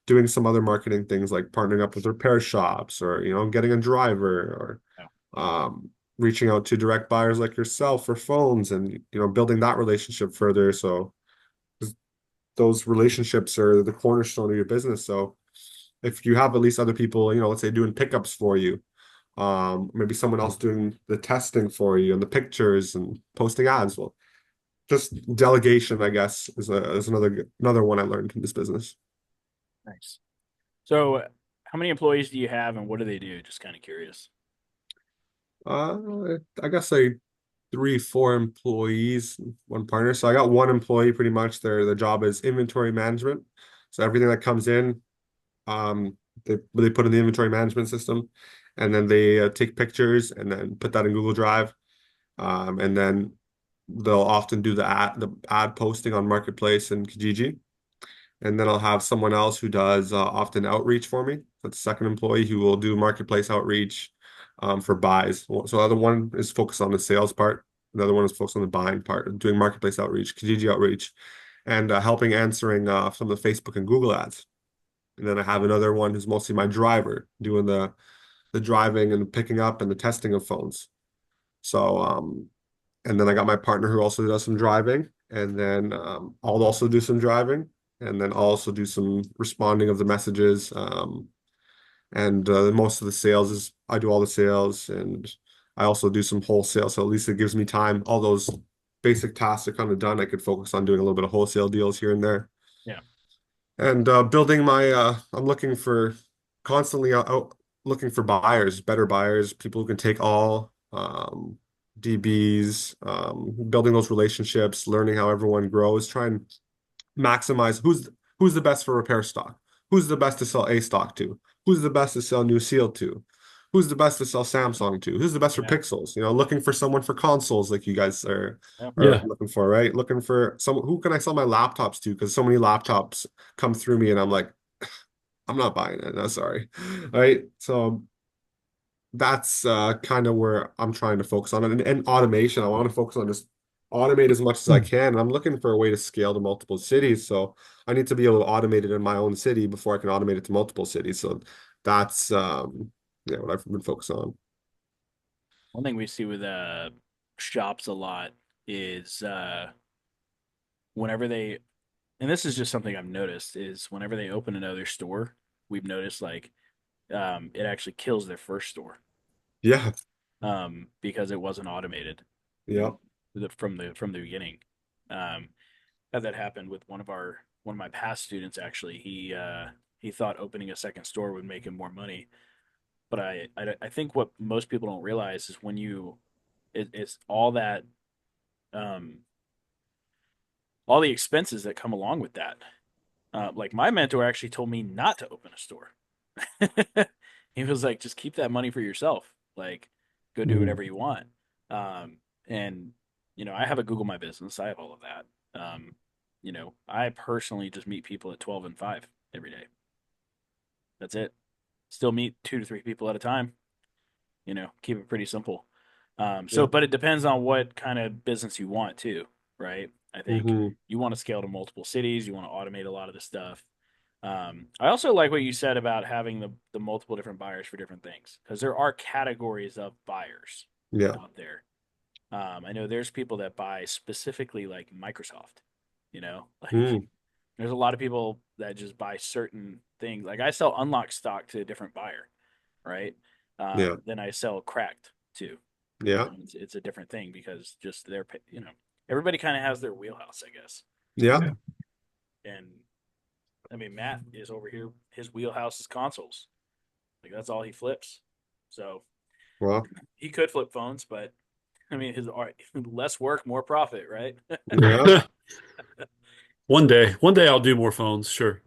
doing some other marketing things like partnering up with repair shops, or getting a driver, Yeah. or reaching out to direct buyers like yourself for phones, and building that relationship further. So those relationships are the cornerstone of your business. So if you have at least other people, let's say doing pickups for you, maybe someone else doing the testing for you and the pictures and posting ads, well, just delegation, I guess, is another one I learned in this business. Nice. So, how many employees do you have, and what do they do? Just kind of curious. I guess three, four employees, one partner. So I got one employee pretty much. Their job is inventory management. So everything that comes in, they put in the inventory management system, and then they take pictures and then put that in Google Drive. And then they'll often do the ad posting on Marketplace and Kijiji. And then I'll have someone else who does often outreach for me. That's a second employee who will do marketplace outreach for buys. So the other one is focused on the sales part. The other one is focused on the buying part, doing marketplace outreach, Kijiji outreach, and helping answering some of the Facebook and Google ads. And then I have another one who's mostly my driver, doing the driving and the picking up and the testing of phones. So and then I got my partner who also does some driving, and then I'll also do some driving, and then I'll also do some responding of the messages. And most of the sales is I do all the sales, and I also do some wholesale. So at least it gives me time. All those basic tasks are kind of done. I could focus on doing a little bit of wholesale deals here and there. Yeah. And building I'm looking for constantly out looking for buyers, better buyers, people who can take all DBs, building those relationships, learning how everyone grows, try and maximize who's the best for repair stock, who's the best to sell A stock to, who's the best to sell new seal to, who's the best to sell Samsung to, who's the best for Yeah. Pixels, looking for someone for consoles like you guys Yeah. are Yeah. looking for, right? Looking for someone who can I sell my laptops to because so many laptops come through me and I'm like, I'm not buying it. No, sorry. Right. So that's kind of where I'm trying to focus on. And automation, I want to focus on just automate as much as I can. And I'm looking for a way to scale to multiple cities. So I need to be able to automate it in my own city before I can automate it to multiple cities. So that's yeah, what I've been focused on. One thing we see with shops a lot is whenever they, and this is just something I've noticed, is whenever they open another store, we've noticed like it actually kills their first store Yeah. because it wasn't automated Yeah. from the beginning. Um, had that happened with one of my past students. Actually, he thought opening a second store would make him more money, but I think what most people don't realize is when it's all that um, all the expenses that come along with that. Like my mentor actually told me not to open a store. He was like, just keep that money for yourself. Like, go do Mm. whatever you want. And I have a Google My Business. I have all of that. I personally just meet people at 12 and 5 every day. That's it. Still meet 2 to 3 people at a time. Keep it pretty simple. Yeah. But it depends on what kind of business you want too, right? I think Hmm. you want to scale to multiple cities. You want to automate a lot of the stuff. I also like what you said about having the multiple different buyers for different things because there are categories of buyers Yeah. out there. I know there's people that buy specifically like Microsoft. Like Mm. there's a lot of people that just buy certain things. Like I sell unlocked stock to a different buyer, right? Yeah. Then I sell cracked too. Yeah. It's a different thing because just everybody kind of has their wheelhouse, I guess. Yeah. And I mean, Matt is over here. His wheelhouse is consoles. Like that's all he flips. So Well, he could flip phones, but I mean, his less work, more profit, right? yeah. One day I'll do more phones, sure.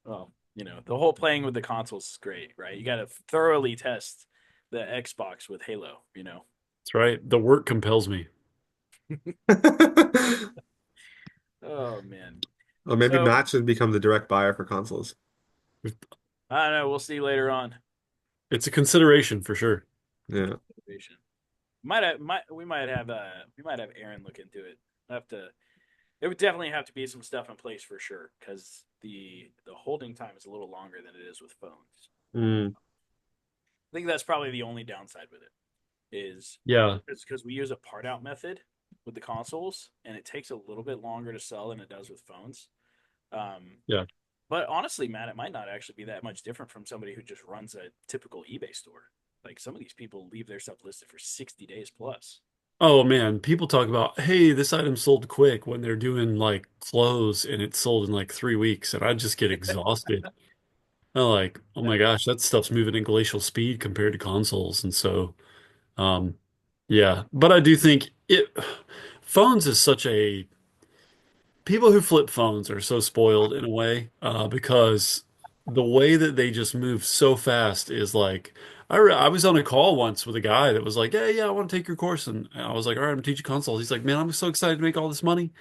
Well, the whole playing with the consoles is great, right? You got to thoroughly test the Xbox with Halo. That's right. The work compels me. Oh man. Well, maybe So Matt should become the direct buyer for consoles. I don't know. We'll see later on. It's a consideration for sure. Yeah. We might have Aaron look into it. I have to. There would definitely have to be some stuff in place for sure because the holding time is a little longer than it is with phones. Mm. I think that's probably the only downside with it is Yeah. it's because we use a part out method with the consoles and it takes a little bit longer to sell than it does with phones. Um, Yeah. but honestly, man, it might not actually be that much different from somebody who just runs a typical eBay store. Like some of these people leave their stuff listed for 60 days plus. Oh man, people talk about, hey, this item sold quick when they're doing like clothes and it's sold in like 3 weeks, and I just get exhausted. I'm like, oh my Exactly. gosh, that stuff's moving at glacial speed compared to consoles. And so, um, Yeah, but I do think phones is such a people who flip phones are so spoiled in a way because the way that they just move so fast is like I was on a call once with a guy that was like, yeah, I want to take your course, and I was like, all right, I'm teaching consoles. He's like, man, I'm so excited to make all this money.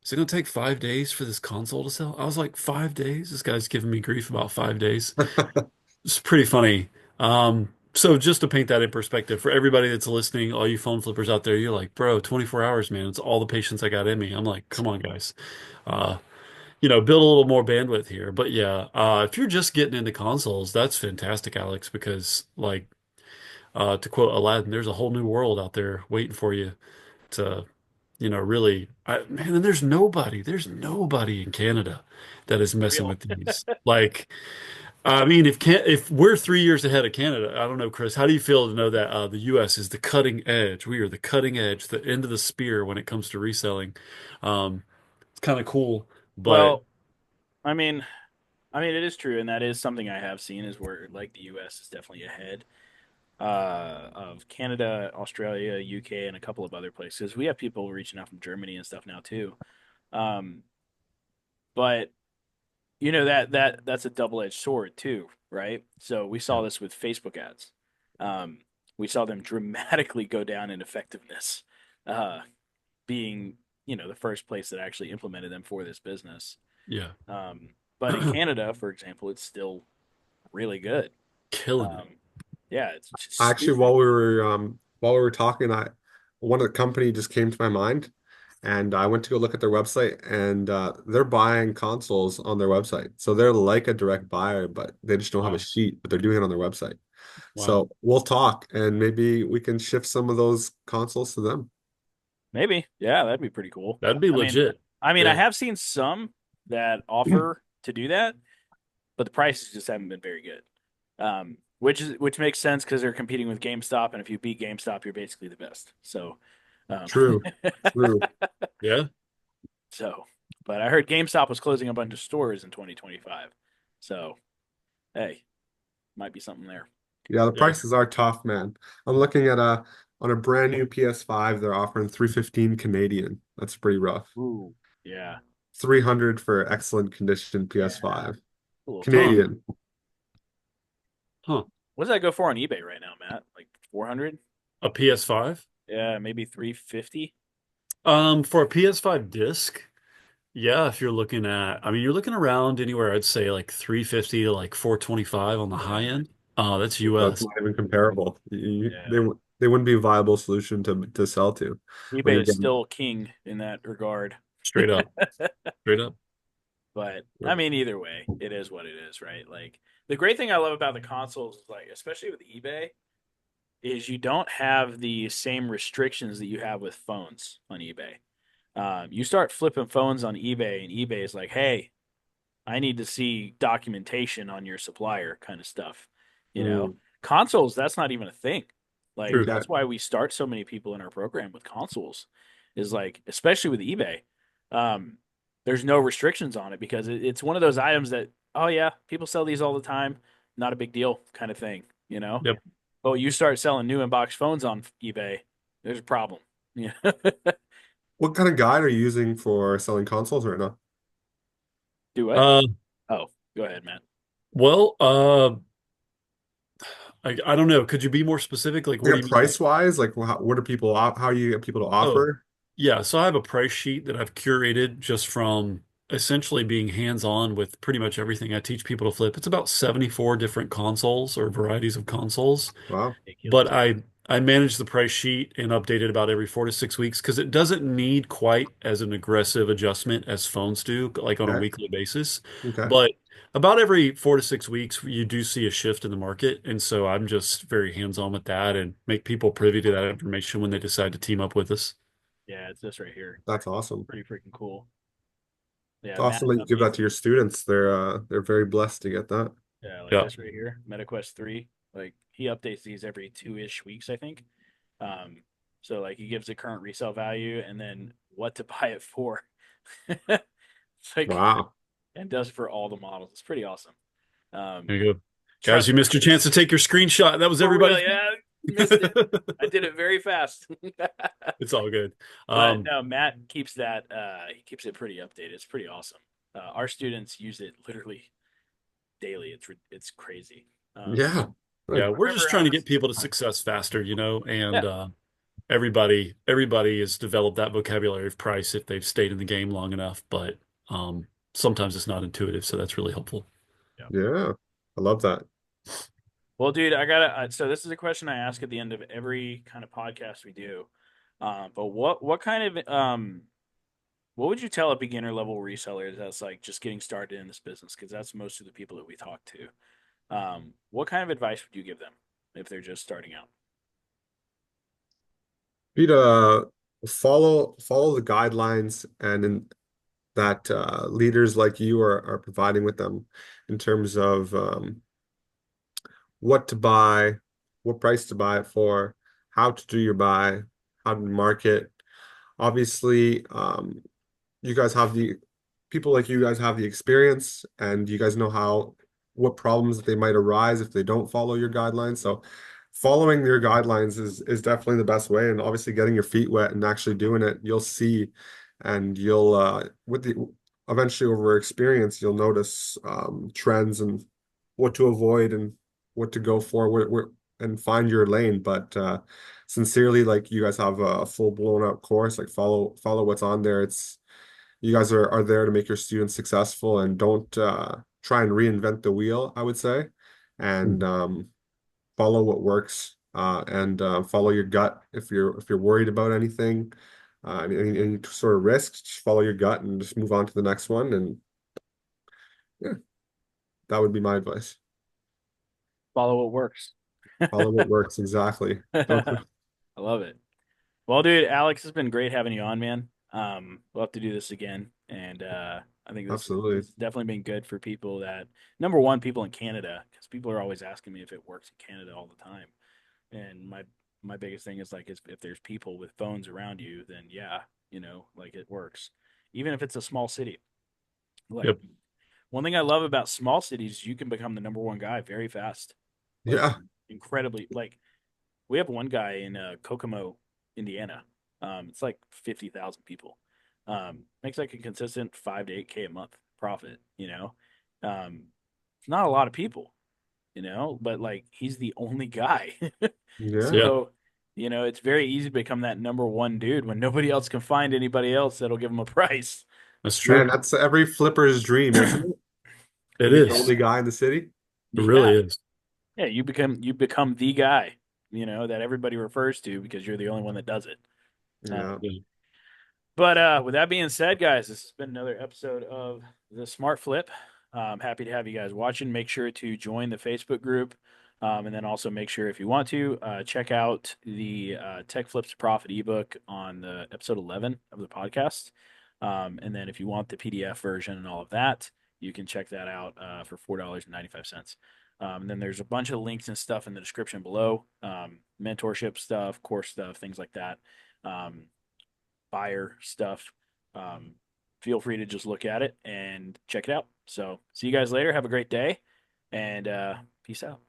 Is it gonna take 5 days for this console to sell? I was like, 5 days? This guy's giving me grief about 5 days. It's pretty funny. So just to paint that in perspective for everybody that's listening, all you phone flippers out there, you're like, bro, 24 hours, man. It's all the patience I got in me. I'm like, come on, guys. Uh, build a little more bandwidth here. But yeah, if you're just getting into consoles, that's fantastic, Alex, because like to quote Aladdin, there's a whole new world out there waiting for you to, really, man, and there's nobody in Canada that is messing Real. with these. Like, I mean, if we're 3 years ahead of Canada, I don't know, Chris, how do you feel to know that the U.S. is the cutting edge? We are the cutting edge, the end of the spear when it comes to reselling. It's kind of cool, but Well, I mean, it is true, and that is something I have seen is where like the U.S. is definitely ahead of Canada, Australia, UK, and a couple of other places. We have people reaching out from Germany and stuff now too. Um, but that's a double-edged sword too, right? So we yeah, saw this with Facebook ads. Um, we saw them dramatically go down in effectiveness, uh, being the first place that actually implemented them for this business. yeah, Um, but in Canada, for example, it's still really good. killing it. Um, yeah, it's just Actually, stupid. while we were talking, I one of the company just came to my mind, and I went to go look at their website, and they're buying consoles on their website. So they're like a direct buyer, but they just don't have a Wow, sheet, but they're doing it on their website. wow, So we'll talk, and maybe we can shift some of those consoles to them. Maybe, yeah, that'd be pretty cool. that'd be I mean, legit. I Yeah, have seen some that offer to do that, but the prices just haven't been very good. Which makes sense because they're competing with GameStop, and if you beat GameStop, you're basically the best. So, um, True, true. yeah. so, but I heard GameStop was closing a bunch of stores in 2025. So, hey, might be something there. Yeah, the Yeah. prices are tough, man. I'm looking at a on a brand new PS5, they're offering 315 Canadian. That's pretty rough. Ooh, yeah, 300 for excellent condition yeah, PS5. a little Huh. steep. Canadian. Huh. What does that go for on eBay right now, Matt? Like 400? A PS5? Yeah, maybe 350. For a PS5 disc, yeah, if you're looking at, I mean, you're looking around anywhere, I'd say like 350 to like 425 on the high Yeah, end. That's That's US. not even comparable. yeah. They wouldn't be a viable solution to sell to when eBay you're is getting. still king in that regard. Straight up. Straight up. But Yeah. I mean, either way, it is what it is, right? Like the great thing I love about the consoles is like, especially with eBay, is you don't have the same restrictions that you have with phones on eBay. You start flipping phones on eBay, and eBay is like, hey, I need to see documentation on your supplier kind of stuff. You know, Mm, consoles, that's not even a thing. Like, True. okay. that's why we start so many people in our program with consoles, is like, especially with eBay, um, there's no restrictions on it because it's one of those items that, oh, yeah, people sell these all the time. Not a big deal kind of thing, you know? Yep. But you start selling new in-box phones on eBay, there's a problem. Yeah. What kind of guide are you using for selling consoles right now? Do what? Uh, Oh, go ahead, Matt. well, I don't know. Could you be more specific? Like, what Like do a you mean? price wise, like what are people how do you get people to Oh, offer? yeah. So I have a price sheet that I've curated just from essentially being hands-on with pretty much everything I teach people to flip. It's about 74 different consoles or varieties of consoles. Wow. But Ridiculous. I manage the price sheet and update it about every 4 to 6 weeks because it doesn't need quite as an aggressive adjustment as phones do, like on a Okay. weekly basis. Okay. But about every 4 to 6 weeks, you do see a shift in the market. And so I'm just very hands-on with that and make people privy to that information when they decide to team up with us. Yeah, it's this right here. That's awesome. Pretty freaking cool. It's Yeah, Matt awesome that you give that updates. to your students. They're very blessed to get that. Yeah, like Yeah. this right here, MetaQuest 3. Like he updates these every 2-ish weeks, I think. Um, so like he gives the current resale value and then what to buy it for. It's like Wow. and does it for all the models. It's pretty awesome. Um, There you go. Guys, trust you me, missed your chance to take your screenshot. That was for real, everybody's. yeah. You missed it. I did it very fast. It's all good. But Um, no, Matt keeps that he keeps it pretty updated. It's pretty awesome. Our students use it literally daily. It's crazy. Yeah. Right. yeah, I we're just remember trying to get people to success faster, and yeah, everybody has developed that vocabulary of price if they've stayed in the game long enough, but sometimes it's not intuitive, so that's really helpful. yeah. Yeah. I love that. Well, dude, I gotta. So this is a question I ask at the end of every kind of podcast we do. But what kind of what would you tell a beginner level reseller that's like just getting started in this business? Because that's most of the people that we talk to. What kind of advice would you give them if they're just starting out? You'd follow the guidelines and that leaders like you are providing with them in terms of what to buy, what price to buy it for, how to do your buy, how to market. Obviously, you guys have the people like you guys have the experience and you guys know how what problems that they might arise if they don't follow your guidelines. So following your guidelines is definitely the best way. And obviously getting your feet wet and actually doing it, you'll see and you'll with the eventually over experience, you'll notice trends and what to avoid and what to go for, and find your lane. But sincerely, like you guys have a full blown out course, like follow what's on there. It's you guys are there to make your students successful and don't try and reinvent the wheel, I would say, and follow what works and follow your gut if you're worried about anything, any sort of risk, just follow your gut and just move on to the next one. And yeah, that would be my advice. Follow what works. Follow what works exactly. Don't. I love it. Well, dude, Alex, it's been great having you on, man. We'll have to do this again, and I think this Absolutely. has definitely been good for people that number one, people in Canada, because people are always asking me if it works in Canada all the time, and my biggest thing is like, if there's people with phones around you, then yeah, like it works, even if it's a small city. Like Yep, one thing I love about small cities, you can become the number one guy very fast, like Yeah. incredibly. Like we have one guy in Kokomo, Indiana. It's like 50,000 people. Makes like a consistent 5 to 8K a month profit. It's not a lot of people, but like he's the only guy. Yeah. yeah, So, it's very easy to become that number one dude when nobody else can find anybody else that'll give him a price. that's Man, true. that's every flipper's dream, isn't it? To It be the is. only guy in the city. It Yeah. really is. Yeah, you become the guy, that everybody refers to because you're the only one that does it. Yeah. Um, But with that being said, guys, this has been another episode of the Smart Flip. Happy to have you guys watching. Make sure to join the Facebook group. And then also make sure, if you want to, check out the Tech Flips to Profit ebook on the episode 11 of the podcast. And then if you want the PDF version and all of that, you can check that out for $4.95. And then there's a bunch of links and stuff in the description below, mentorship stuff, course stuff, things like that. Um, Buyer stuff. Um, Feel free to just look at it and check it out. So, see you guys later. Have a great day and peace out.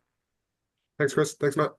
Thanks, Chris. Thanks, Matt.